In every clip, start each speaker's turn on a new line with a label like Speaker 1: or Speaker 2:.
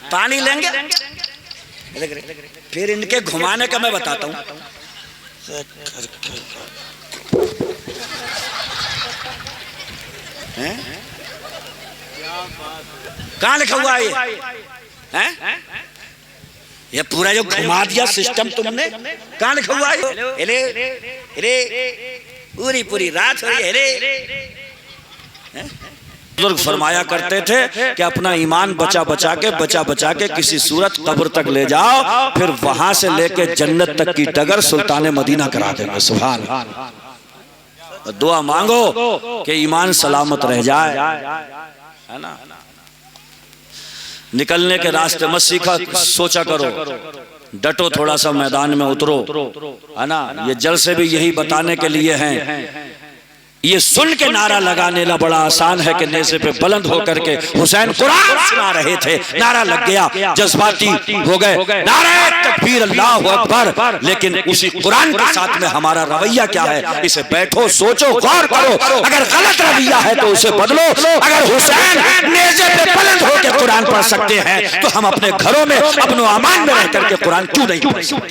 Speaker 1: पानी लेंगे, फिर इनके घुमाने का मैं बताता हूँ। कहाँ लिखा हुआ है ये पूरा जो घुमा दिया सिस्टम तुमने, कहाँ लिखा हुआ है? पूरी पूरी रात हो रही है। बुजुर्ग फरमाया करते थे कि अपना ईमान बचा बचा के किसी सूरत कब्र तक ले जाओ, फिर वहां से लेके जन्नत तक की डगर सुल्तान मदीना करा देंगे। सुभान अल्लाह। दुआ मांगो कि ईमान सलामत रह जाए, है ना। निकलने के रास्ते मत सीखा, सोचा करो, डटो, थोड़ा सा मैदान में उतरो, है ना। ये जलसे भी यही बताने के लिए हैं। ये सुन के नारा लगाने ला बड़ा आसान है कि नेज़े पे बुलंद होकर के हुसैन कुरान सुना रहे थे, नारा लग गया, जज्बाती हो गए, नारा तकबीर अल्लाहु अकबर। लेकिन उसी कुरान के साथ में हमारा रवैया क्या है, इसे बैठो, सोचो, गौर करो। अगर गलत रवैया है तो उसे बदलो। अगर हुसैन नेज़े पे बुलंद होकर कुरान पढ़ सकते हैं तो हम अपने घरों में अपनो अमान में रह करके कुरान क्यों नहीं पढ़ सकते?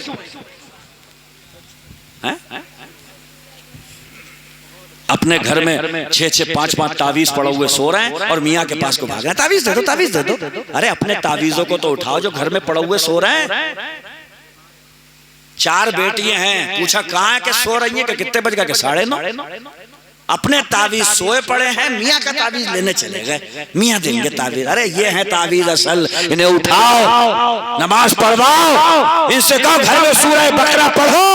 Speaker 1: अपने घर में 6-6, 5-5 तावीज पड़े हुए सो रहे हैं और मियाँ के पास को भाग रहे हैं, तावीज दे दो, तावीज दे दो। अरे अपने तावीजों को तो उठाओ जो घर में पड़े हुए सो रहे हैं। 4 बेटियां हैं, पूछा कहाँ है कि सो रही हैं, कि कितने बज गए, 9:30। अपने तावीज सोए पड़े हैं, मियाँ का तावीज लेने चले गए, मियाँ देंगे तावीज। अरे ये है तावीज असल, इन्हें उठाओ, नमाज पढ़वाओ, इनसे कहो घर में सूरह बकरा पढ़ो।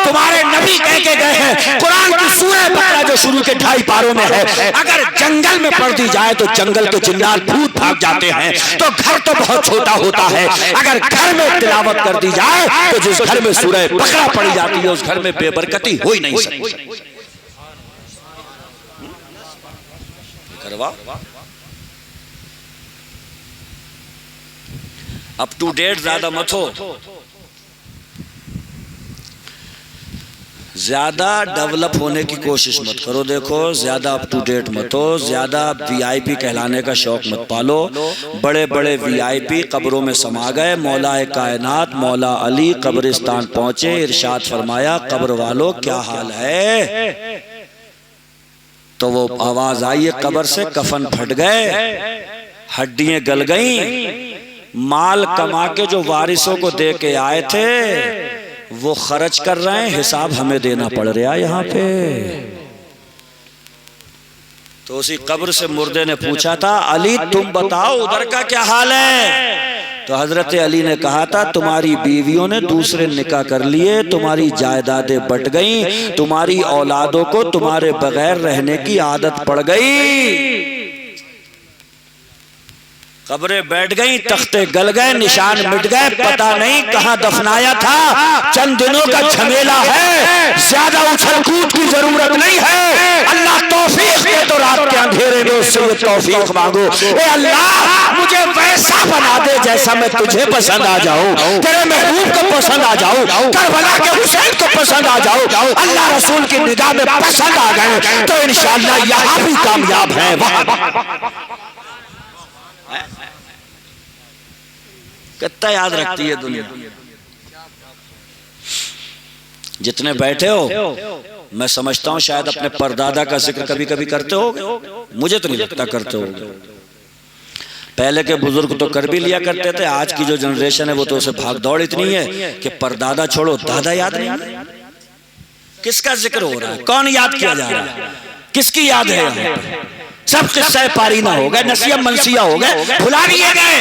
Speaker 1: तुम्हारे नबी कह के गए हैं कुरान की सूरह बकरा जो शुरू के 2.5 पारों में है, अगर जंगल में पढ़ दी जाए तो जंगल के जिन्नात भूत भाग जाते हैं। तो घर तो बहुत छोटा होता है, अगर घर में तिलावत कर दी जाए तो जिस घर में सूरह बकरा पढ़ी जाती है उस घर में बेबरकती हो ही नहीं सकती। अप टू डेट ज्यादा मत हो, ज्यादा डेवलप होने की कोशिश मत करो। देखो ज्यादा अप टू डेट मत हो, ज्यादा वीआईपी कहलाने का शौक मत पालो। बड़े बड़े वीआईपी कब्रों में समा गए। मौला कायनात मौला अली कब्रिस्तान पहुंचे, इरशाद फरमाया कब्र वालों क्या हाल है। तो वो आवाज आई है कब्र से, कफन फट गए, हड्डियां गल गईं, माल कमा के जो वारिसों को दे के आए थे वो खर्च कर रहे हैं, हिसाब हमें देना पड़ रहा है यहाँ पे। तो उसी कब्र से मुर्दे ने पूछा था अली तुम बताओ उधर का क्या हाल है। तो हजरत अली ने कहा था तुम्हारी बीवियों ने दूसरे निकाह कर लिए, तुम्हारी जायदादें बट गईं, तुम्हारी औलादों को तुम्हारे बगैर रहने की आदत पड़ गई। कब्रें बैठ गईं, तख्ते गल गए, निशान मिट गए, पता नहीं कहां दफनाया था। चंद दिनों का झमेला है, ज्यादा उछल कूद की जरूरत नहीं है। अल्लाह तौफीक दे तो रात के अंधेरे में उससे ये तौफीक मांगो, ए अल्लाह मुझे वैसा बना दे जैसा मैं तुझे पसंद आ जाऊं, तेरे महबूब को पसंद आ जाऊं, करबला के हुसैन को पसंद आ जाऊं। अल्लाह रसूल की निगाह में पसंद आ गए तो इंशाअल्लाह यहां भी कामयाब है। कितना याद रखती है दुनिया। जितने बैठे हो मैं समझता हूं शायद अपने परदादा का जिक्र कभी कभी करते हो, मुझे तो नहीं लगता करते हो। पहले के बुजुर्ग तो कर भी लिया करते थे, आज की जो जनरेशन है वो तो उसे भाग दौड़ इतनी है कि परदादा छोड़ो दादा याद नहीं। किसका जिक्र हो रहा है, कौन याद किया जा रहा है, किसकी याद है? सब किस्से पारी ना हो गए, नसिया मनसिया हो गए, भुला दिए गए।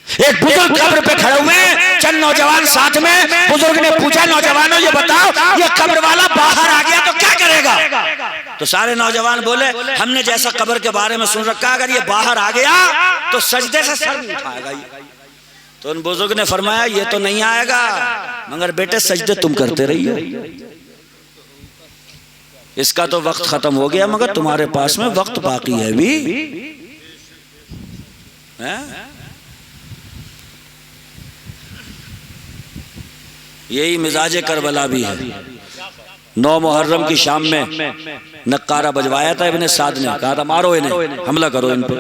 Speaker 1: एक बुजुर्ग कब्र पे खड़े हुए, चंद नौजवान साथ में। बुजुर्ग ने पूछा नौजवानों ये बताओ ये कब्र वाला बाहर आ गया तो क्या करेगा? तो सारे नौजवान बोले हमने जैसा कब्र के बारे में सुन रखा, अगर ये बाहर आ गया तो सजदे से सर नहीं उठाएगा। तो उन बुजुर्ग ने फरमाया ये तो नहीं आएगा, मगर बेटे सजदे तुम करते रहिए, इसका तो वक्त खत्म हो गया, मगर तुम्हारे पास में वक्त बाकी है भी है? यही मिजाज करबला भी है। 9 मुहर्रम की शाम में नक्कारा बजवाया था इब्ने साद ने, कहा था मारो इन्हें, हमला करो इन पर।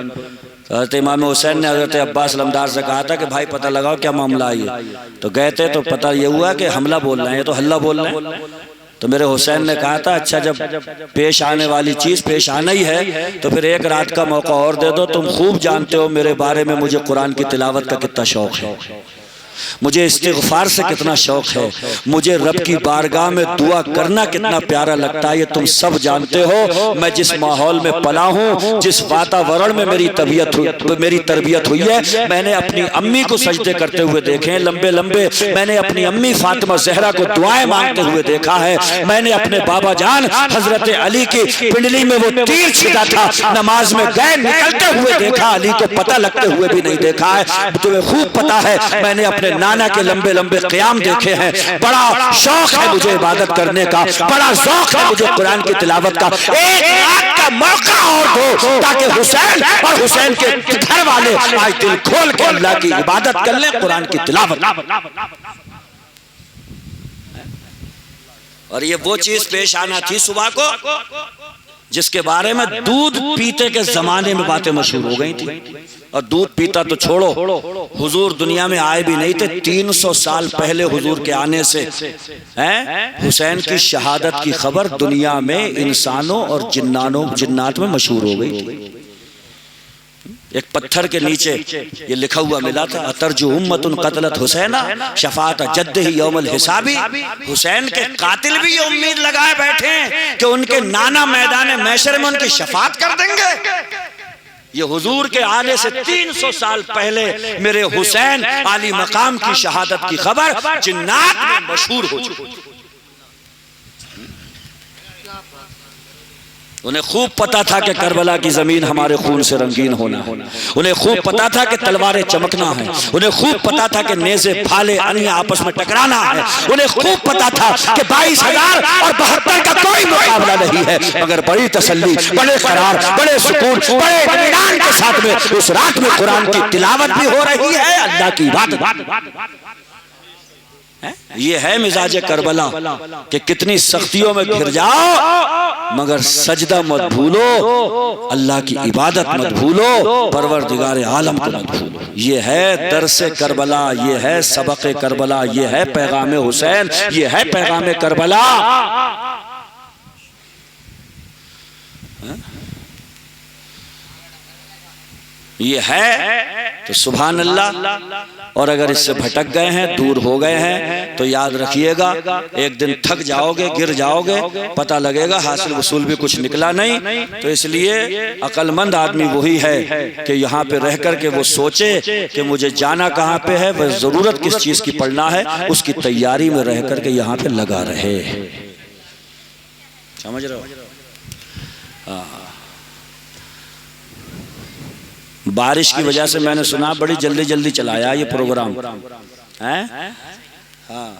Speaker 1: तो हज़रत इमाम हुसैन ने हज़रत अब्बास लमदार से कहा था कि भाई पता लगाओ क्या मामला है। तो गए थे तो पता ये हुआ कि हमला बोल रहे हैं, ये तो हल्ला बोल रहे हैं। तो मेरे हुसैन ने कहा था अच्छा जब पेश आने वाली चीज़ पेश आना ही है तो फिर एक रात का मौका और दे दो। तुम खूब जानते हो मेरे बारे में मुझे कुरान की तिलावत का कितना शौक़ है, मुझे इस्तिग़फ़ार से कितना शौक़ है, मुझे रब की बारगाह में दुआ करना कितना प्यारा लगता है, ये तुम सब जानते हो। मैं जिस माहौल में पला हूँ, जिस वातावरण में मेरी तरबियत हुई है, मैंने अपनी अम्मी को सजदे करते हुए देखे हैं लंबे लंबे, मैंने अपनी अम्मी फातिमा ज़हरा को दुआएं मांगते हुए देखा है, मैंने अपने बाबा जान हज़रत अली की पिंडली में वो तीर छिड़ा था, नमाज में गए निकलते हुए देखा, अली को पता लगते हुए भी नहीं देखा है। तुम्हें खूब पता है मैंने अपने नाना के लंबे लंबे क़याम देखे हैं। बड़ा शौक है मुझे इबादत करने का, बड़ा शौक है मुझे कुरान की तिलावत का। एक रात का मौका और दो ताकि हुसैन और हुसैन के घर वाले आज दिल खोल के अल्लाह की इबादत कर लें, कुरान की तिलावत। और ये वो चीज पेश आना थी सुबह को जिसके बारे में दूध पीते के जमाने में बातें मशहूर हो गई थी। और दूध पीता तो छोड़ो, हुजूर दुनिया में आए भी नहीं थे। 300 साल पहले हुजूर के आने से हुसैन की शहादत की खबर दुनिया में इंसानों और जिन्नात में मशहूर हो गई थी। एक पत्थर के नीचे ये लिखा हुआ मिला था, अतरजु उम्मतुन क़तलत हुसैना शफाअत जद्दिही यौमल हिसाबी। हुसैन के कातिल भी ये उम्मीद लगाए बैठे हैं कि उनके नाना मैदान महशर में उनकी शफाअत कर देंगे। ये हुजूर के आने से 300 साल पहले मेरे हुसैन आली मकाम की शहादत की खबर जिन्नात में मशहूर हो चुकी। उन्हें खूब पता था कि करबला की जमीन हमारे खून से रंगीन होना है, उन्हें खूब पता था कि तलवारें चमकना है, उन्हें खूब पता था कि नेज़े भाले अन्य आपस में टकराना है, उन्हें खूब पता था कि 22,000 और 72 का कोई मुकाबला नहीं है। मगर बड़ी तसल्ली, बड़े करार, बड़े सुकून, बड़े इत्मीनान के साथ में उस रात में कुरान की तिलावत भी हो रही है, अल्लाह की इबादत। ये है मिजाज करबला कि कितनी सख्तियों में घिर जाओ मगर सजदा मत भूलो, अल्लाह की इबादत मत भूलो, परवरदिगार आलम को मत भूलो। ये है दरसे करबला, ये है सबक़े करबला, ये है पैगाम हुसैन, ये है पैगाम करबला। ये है तो सुभान अल्लाह। और अगर इससे भटक गए हैं, दूर हो गए हैं, तो याद रखिएगा एक दिन थक जाओगे, गिर जाओगे, पता लगेगा हासिल वसूल भी कुछ निकला नहीं। तो इसलिए अक्लमंद आदमी वही है कि यहाँ पे रह कर के वो सोचे कि मुझे जाना कहाँ पे है, वह जरूरत किस चीज की पड़ना है, उसकी तैयारी में रह कर के यहाँ पे लगा रहे। समझ रहे हो? हाँ। बारिश की वजह से मैंने सुना बड़ी जल्दी जल्दी चलाया ये प्रोग्राम है। हाँ,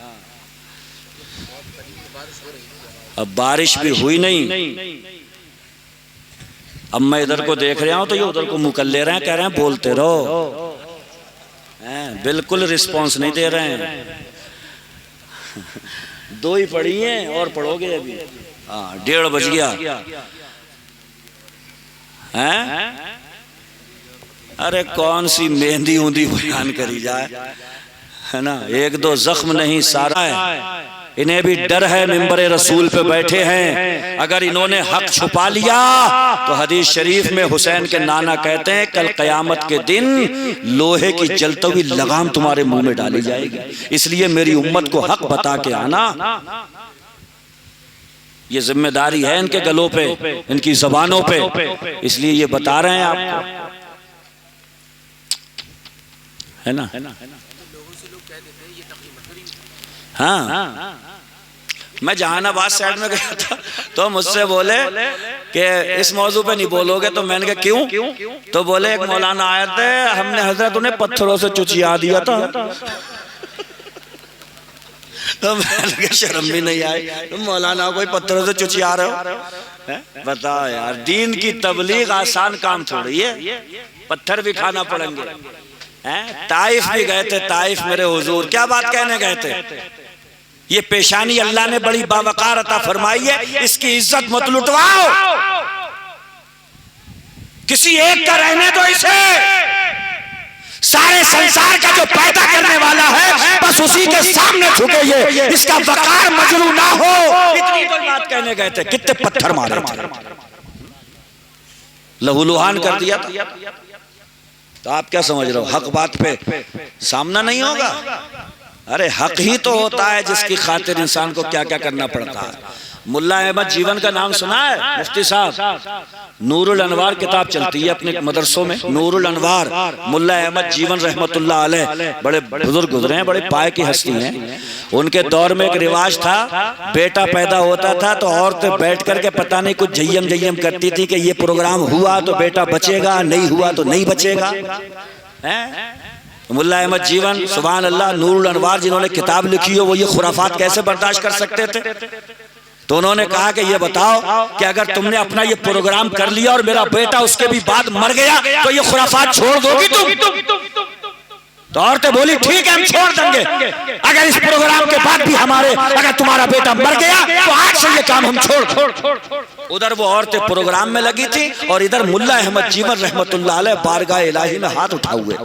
Speaker 1: अब बारिश भी हुई नहीं। अब मैं इधर को देख रहा हूं तो ये उधर को मुंह कर ले रहे हैं, कह रहे हैं बोलते रहो, बिल्कुल रिस्पांस नहीं दे रहे हैं। 2 ही पढ़ी हैं और पढ़ोगे अभी। हाँ, 1:30 बज गया है। अरे कौन सी मेहंदी ऊंधी बयान करी जाए, है ना। 1-2 जख्म नहीं सारा है। इन्हें भी डर है, मिंबर रसूल पे बैठे हैं, अगर इन्होंने हक छुपा लिया तो हदीस शरीफ में हुसैन के नाना कहते हैं कल क़यामत के दिन लोहे की जलती हुई लगाम तुम्हारे मुंह में डाली जाएगी। इसलिए मेरी उम्मत को हक बता के आना, ये जिम्मेदारी है इनके गलों पे, इनकी जबानों पे। इसलिए ये बता रहे हैं आपको, है ना। हाँ, मैं जहानाबाद साइड में गया था तो मुझसे बोले कि इस मौजू पे नहीं बोलोगे, तो मैंने कहा क्यों? तो बोले एक मौलाना आए थे, हमने हजरत उन्हें पत्थरों से चुचिया दिया था। तो मैंने कहा शर्म भी नहीं आई, तुम मौलाना कोई पत्थरों से चुचिया रहे हो? बताओ यार, दीन की तबलीग आसान काम थोड़ी है, पत्थर भी खाना पड़ेंगे। ताइफ भी गए थे, ताइफ मेरे हुजूर क्या बात कहने गए थे, ये पेशानी अल्लाह ने बड़ी बावकार अता फरमाई है, इसकी इज्जत मत लुटवाओ। किसी एक का रहने दो इसे, सारे संसार का जो पैदा करने वाला है बस उसी के सामने झुके, ये इसका वकार मजरू ना हो। इतनी तो बात कहने गए थे, कितने पत्थर मारे थे, लहूलुहान कर दिया था। तो आप क्या समझ रहे हो, हक बात पे सामना नहीं होगा? अरे हक ही तो होता है जिसकी खातिर इंसान को क्या क्या करना पड़ता है। मुल्ला अहमद जीवन का नाम सुना है? मुफ्ती साहब, नूरुल अनवार किताब चलती है अपने मदरसों में, नूरुल अनवार, मुल्ला अहमद जीवन रहमतुल्लाह अलैह, बड़े बुजुर्ग गुजरे हैं, बड़े पाए की हस्ती हैं। उनके दौर में एक रिवाज था, बेटा पैदा होता था तो औरतें बैठ करके पता नहीं कुछ जय्यम जय्यम करती थी कि ये प्रोग्राम हुआ तो बेटा बचेगा, नहीं हुआ तो नहीं बचेगा। मुल्ला अहमद जीवन, सुभान अल्लाह, नूरुल अनवार जिन्होंने किताब लिखी हो, वो ये खुराफात कैसे बर्दाश्त कर सकते थे? तो उन्होंने कहा कि ये बताओ कि अगर तुमने अपना ये प्रोग्राम कर लिया और मेरा बेटा उसके भी बाद मर गया तो ये खुराफात छोड़ दोगी तुम? तो औरतें बोली ठीक है हम छोड़ देंगे, अगर इस प्रोग्राम के बाद भी अगर तुम्हारा बेटा मर गया तो आज से ये काम हम छोड़। उधर वो औरतें प्रोग्राम में लगी थी और इधर मुल्ला अहमद जीवन रहमतुल्लाह अलैह बारगाह इलाही में हाथ उठा हुए,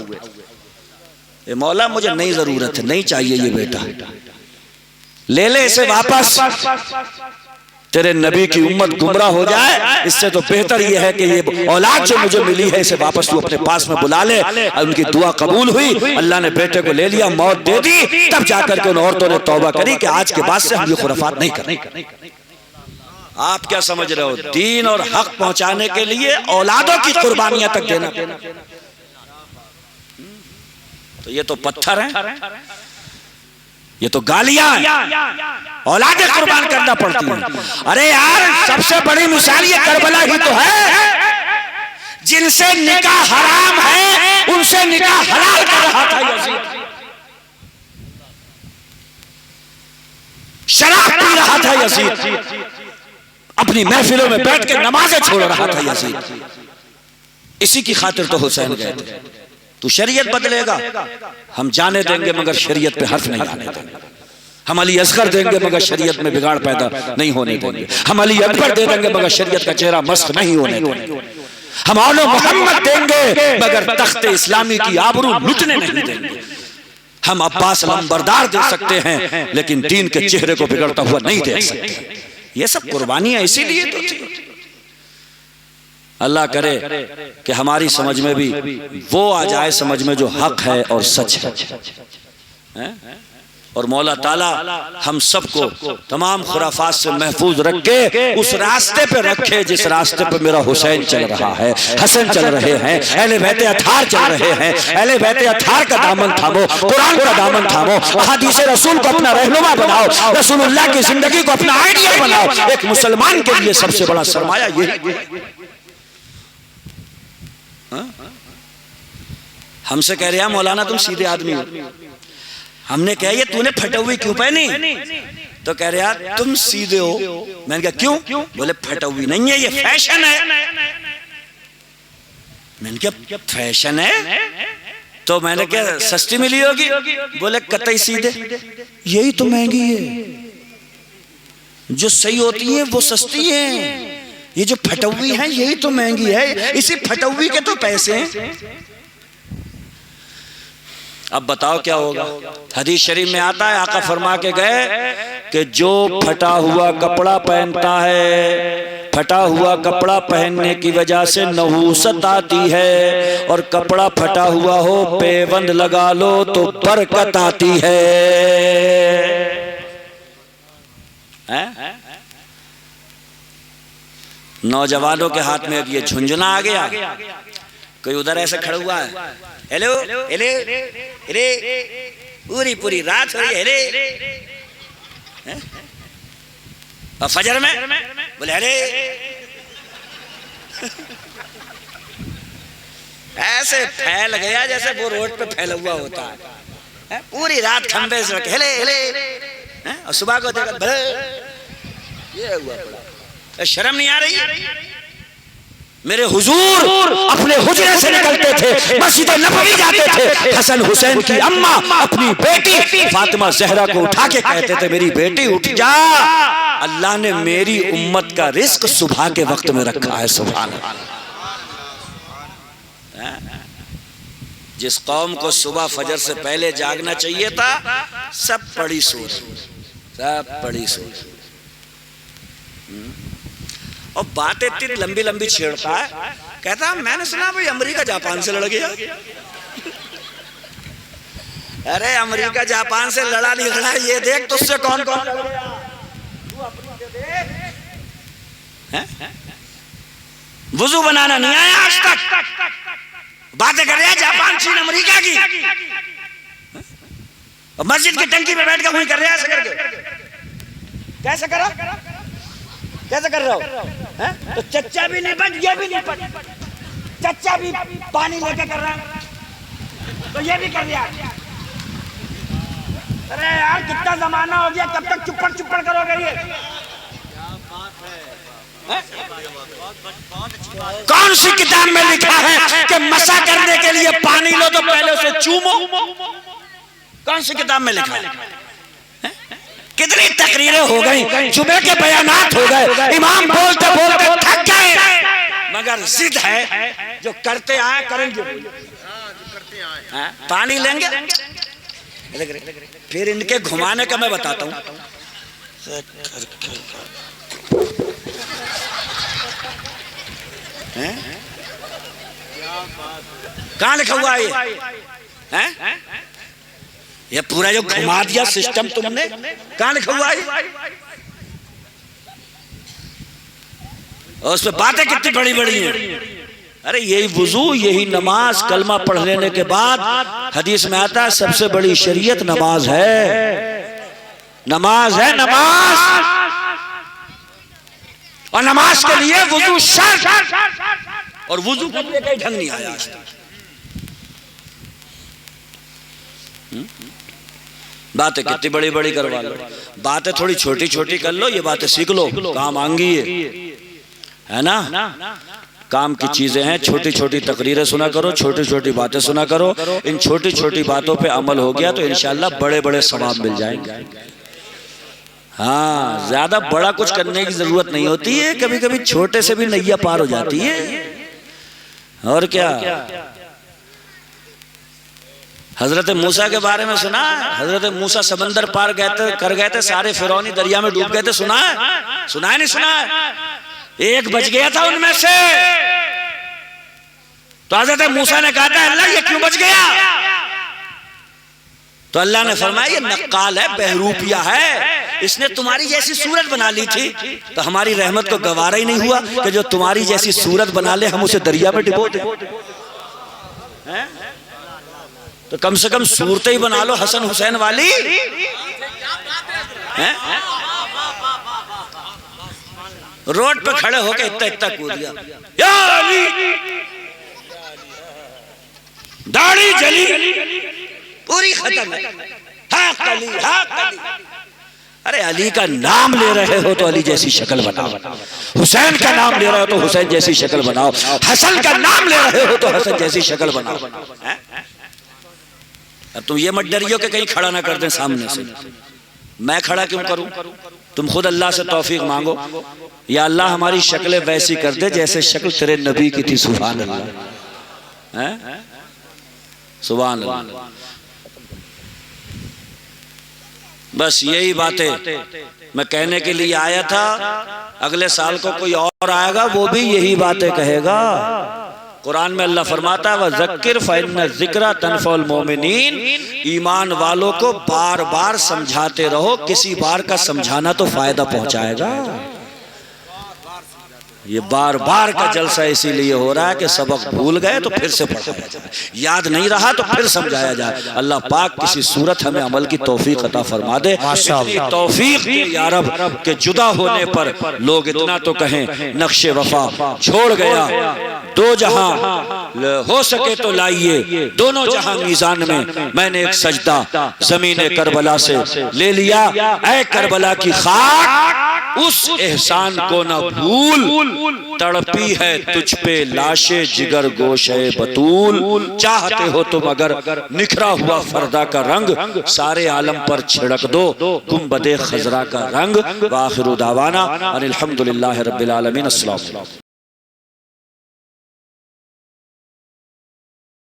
Speaker 1: ए मौला मुझे नहीं जरूरत है, नहीं चाहिए ये बेटा, ले ले इसे वापस, तेरे नबी की उम्मत गुमराह हो जाए, इससे तो बेहतर ये है कि ये औलाद जो मुझे मिली है इसे वापस तू अपने पास में बुला ले। उनकी दुआ कबूल हुई, अल्लाह ने बेटे को ले लिया, मौत दे दी। तब जाकर के उन औरतों ने तौबा करी कि आज के बाद से हम ये खुराफात नहीं करेंगे। आप क्या समझ रहे हो, दीन और हक पहुंचाने के लिए औलादों की कुर्बानियां तक देना, तो ये तो पत्थर है, ये तो गालियां हैं, औलादें कुर्बान करना पड़ती हैं। अरे यार सबसे बड़ी मिसाल ये करबला ही तो है, जिनसे निकाह हराम है उनसे निकाह हलाल कर रहा था यजीद, शराब पी रहा था यजीद, अपनी महफिलों में बैठ के नमाजें छोड़ रहा था यजीद। इसी की खातिर तो हुसैन गए थे। तू शरीयत बदलेगा, हम जाने देंगे मगर शरीयत पे हर्फ नहीं आने देंगे। हम अली असगर देंगे मगर शरीयत में बिगाड़ पैदा नहीं होने देंगे। हम अली अकबर दे देंगे मगर शरीयत का चेहरा मस्ख नहीं होने देंगे। हम औलो मोहम्मद देंगे मगर तख्ते इस्लामी की आबरू लुटने नहीं देंगे। हम अब्बास लंबरदार दे सकते हैं लेकिन दीन के चेहरे को बिगड़ता हुआ नहीं देख सकते। ये सब कुर्बानियां इसीलिए तो थी। अल्लाह करे कि हमारी समझ में भी वो आ जाए समझ में जो हक है और सच है। और मौला ताला हम सबको तमाम खुराफात से महफूज रख के उस रास्ते पे रखे जिस रास्ते पे मेरा हुसैन चल रहा है, हसन चल रहे हैं, अहले बैते अथार चल रहे हैं। अहले बैते अथार का दामन थामो, कुरान का दामन थामो, हदीस रसूल को अपना रहनुमा बनाओ, रसूलुल्लाह की जिंदगी को अपना आइडिया बनाओ। एक मुसलमान के लिए सबसे बड़ा सरमाया ये। हमसे कह रहे हैं मौलाना तुम सीधे आदमी हो। हमने कहा ये तूने फटे हुए क्यों पहनी? तो कह रहे यार तुम सीधे हो। मैंने कहा क्यों? बोले फटे हुई नहीं है, ये फैशन है। मैंने कहा फैशन है तो मैंने क्या सस्ती मिली होगी? बोले कतई सीधे, यही तो महंगी है, जो सही होती है वो सस्ती है, ये जो फटौवी है यही तो महंगी है, इसी फटौवी के तो पैसे हैं। अब बताओ क्या होगा? हदीस शरीफ में आता है आका फरमा के गए कि जो फटा हुआ कपड़ा पहनता है, फटा हुआ कपड़ा पहनने की वजह से नहूसत आती है, और कपड़ा फटा हुआ हो पेबंद लगा लो तो बरकत आती है। नौजवानों के हाथ में ये झुंझुना आ गया, कोई उधर ऐसे खड़ा हुआ है, हेलो हेलो हेले, पूरी पूरी रात हो रही है हेले, और फजर में बोले हेले, ऐसे फैल गया जैसे वो रोड पे फैला हुआ होता है। पूरी रात खंबे से हेले हेले, और सुबह को देखा भले ये हुआ पड़ा। शर्म नहीं आ रही? मेरे हुजूर अपने हुजरे से निकलते थे, मस्जिद नबवी जाते थे, हसन हुसैन की अम्मा अपनी बेटी फातिमा ज़हरा को उठा के कहते थे मेरी बेटी उठ जा, अल्लाह ने मेरी उम्मत का रिस्क सुबह के वक्त में रखा है। सुभान अल्लाह। जिस कौम को सुबह फजर से पहले जागना चाहिए था, सब पड़ी सो रही, सब पड़ी सो रही। और बात इतनी लंबी लंबी छेड़ता है, कहता मैंने सुना भाई अमेरिका जापान से लड़ गया। अरे अमेरिका जापान से लड़ा नहीं लड़ा, ये देख तुझसे कौन कौन लड़ गया, तू अपनी से देख। वुजू बनाना नहीं आया आज तक, बातें कर रहे हैं जापान चीन अमेरिका की। और मस्जिद की टंकी पे बैठ कर वही कर रहे हैं ऐसे करके। कैसे करो, कैसे कर रहे हो? तो चच्चा भी नहीं बन, ये भी नहीं बन, चच्चा भी पानी लेके कर रहा है, तो ये भी कर लिया। अरे यार कितना जमाना हो गया, कब तक चुप्पड़ चुप्पड़ करोगे? ये कौन सी किताब में लिखा है कि मसा करने के लिए पानी लो तो पहले उसे चूमो? कौन सी किताब में लिखा है? कितनी तकरीरें हो गई, जुमे के बयानात हो गए, इमाम बोलते बोलते थक गए, मगर जिद है जो करते आए करेंगे। पानी लेंगे, फिर इनके घुमाने का मैं बताता हूं। कहां लिखा हुआ है? ये पूरा जो घुमा दिया सिस्टम तुमने, कहां लिखा हुआ है? और उसमें बातें कितनी बड़ी बड़ी हैं। अरे यही वुजू, यही नमाज, कलमा पढ़ लेने के बाद हदीस में आता है सबसे बड़ी शरीयत नमाज है, नमाज है, नमाज। और नमाज के लिए वुजू शर्त, और वुजू के लिए कहीं ढंग नहीं आया आज तक। बातें कितनी बड़ी बड़ी करवा लो, बातें थोड़ी छोटी छोटी कर लो, ये बातें सीख लो, काम आएंगी, है ना? काम की चीजें हैं, छोटी छोटी तकरीरें सुना करो, छोटी छोटी बातें सुना करो। इन छोटी छोटी बातों पे अमल हो गया तो इंशाल्लाह बड़े बड़े सवाब मिल जाएंगे। हाँ, ज्यादा बड़ा कुछ करने की जरूरत नहीं होती है, कभी कभी छोटे से भी नैया पार हो जाती है। और क्या, हजरत मूसा के बारे में सुना है? हजरत मूसा समंदर पार कर गए थे, सारे फिरौनी दरिया में डूब गए थे, सुना है? सुना है नहीं सुना है? एक बच गया था उनमें से, तो हजरत मूसा ने कहा था अल्लाह ये क्यों बच गया? तो अल्लाह ने फरमाया ये नक्काल है, बहरूपिया है, इसने तुम्हारी जैसी सूरत बना ली थी, तो हमारी रहमत को गवारा ही नहीं हुआ कि जो तुम्हारी जैसी सूरत बना ले हम उसे दरिया में डुबो दे। तो कम से कम सूरतें ही बना लो हसन हुसैन वाली। रोड पे खड़े होके इतना इतना कूद गया, या अली, दाढ़ी जली पूरी खत्म है, हाँ अली, हाँ अली। अरे अली का नाम ले रहे हो तो अली जैसी शक्ल बनाओ, हुसैन का नाम ले रहे हो तो हुसैन जैसी शक्ल बनाओ, हसन का नाम ले रहे हो तो हसन जैसी शक्ल बनाओ। अब तुम ये मत डरियो कि कहीं खड़ा ना कर दें सामने से। मैं खड़ा क्यों करूं? तुम खुद अल्लाह से तौफीक मांगो, या अल्लाह हमारी शक्लें वैसी कर दे जैसे शक्ल तेरे नबी की थी। सुभान अल्लाह, हैं? सुभान अल्लाह। बस यही बातें मैं कहने के लिए आया था। अगले साल को कोई और आएगा वो भी यही बातें कहेगा। कुरान में अल्लाह फरमाता है वज़क्किर फ़इन्न ज़िक्रा तनफ़उल मोमिनीन, ईमान वालों को बार बार समझाते रहो, किसी बार का समझाना तो फायदा पहुंचाएगा। ये बार बार का जलसा इसीलिए हो रहा है कि सबक भूल गए तो फिर से पढ़ाया जाए, याद नहीं रहा तो फिर समझाया जाए। अल्लाह पाक किसी सूरत हमें अमल की तौफीक अता फरमा दे। तौफीक या रब के जुदा होने पर लोग इतना तो कहें नक्शे वफा छोड़ गया, दो जहां हो सके तो लाइए दोनों जहां मीजान में, मैंने एक सजदा जमीन करबला से ले लिया। ऐ करबला की खाक उस एहसान को न भूल, तड़पी है तुझ पे लाशे जिगर गोशे बतूल। चाहते हो तुम अगर निखरा हुआ फरदा का रंग, सारे आलम पर छिड़क दो गुंबदे खजरा का रंग। वाखिरु दावाना अनिल हम्दुलिल्लाहि रब्बिल आलमीन। अस्सलाम।